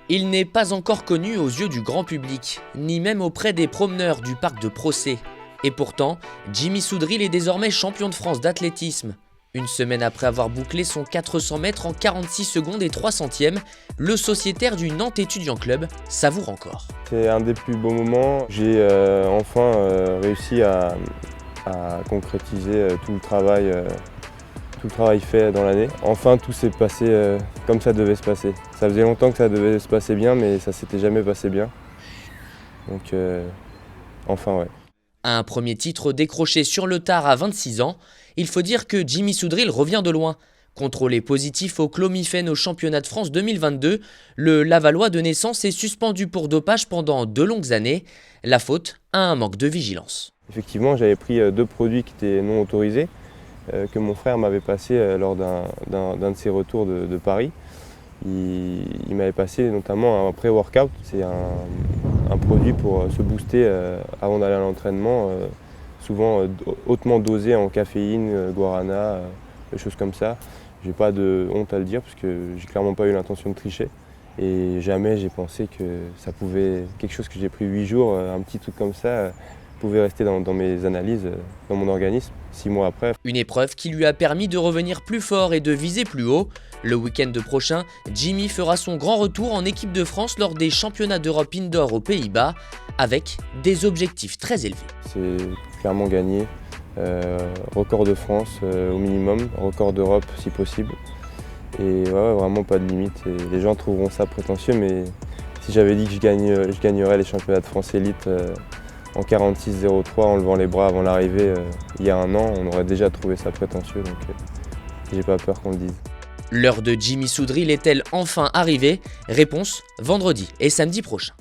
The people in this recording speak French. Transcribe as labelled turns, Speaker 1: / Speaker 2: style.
Speaker 1: Il n'est pas encore connu aux yeux du grand public, ni même auprès des promeneurs du parc de Procé. Et pourtant, Jimmy Soudril est désormais champion de France d'athlétisme. Une semaine après avoir bouclé son 400 mètres en 46 secondes et 3 centièmes, le sociétaire du Nantes Étudiant Club savoure encore.
Speaker 2: C'est un des plus beaux moments. J'ai enfin réussi à concrétiser tout le travail fait dans l'année. Enfin, tout s'est passé comme ça devait se passer. Ça faisait longtemps que ça devait se passer bien, mais ça s'était jamais passé bien. Donc, enfin, ouais.
Speaker 1: Un premier titre décroché sur le tard à 26 ans, il faut dire que Jimmy Soudril revient de loin. Contrôlé positif au chlomifène au championnat de France 2022, le Lavallois de naissance est suspendu pour dopage pendant 2 longues années. La faute à un manque de vigilance.
Speaker 2: Effectivement, j'avais pris 2 produits qui étaient non autorisés, que mon frère m'avait passé lors d'un de ses retours de Paris. Il m'avait passé notamment un pré-workout, c'est un produit pour se booster avant d'aller à l'entraînement, souvent hautement dosé en caféine, guarana, des choses comme ça. J'ai pas de honte à le dire parce que j'ai clairement pas eu l'intention de tricher. Et jamais j'ai pensé que ça pouvait, quelque chose que j'ai pris 8 jours, un petit truc comme ça, pouvait rester dans mes analyses, dans mon organisme, 6 mois après.
Speaker 1: Une épreuve qui lui a permis de revenir plus fort et de viser plus haut. Le week-end prochain, Jimmy fera son grand retour en équipe de France lors des championnats d'Europe indoor aux Pays-Bas, avec des objectifs très élevés.
Speaker 2: C'est clairement gagné. Record de France au minimum, record d'Europe si possible. Et ouais, vraiment pas de limite. Et les gens trouveront ça prétentieux, mais si j'avais dit que je gagnerais les championnats de France élite en 46-03 en levant les bras avant l'arrivée il y a 1 an, on aurait déjà trouvé ça prétentieux, donc j'ai pas peur qu'on le dise.
Speaker 1: L'heure de Jimmy Soudril est-elle enfin arrivée? Réponse vendredi et samedi prochain.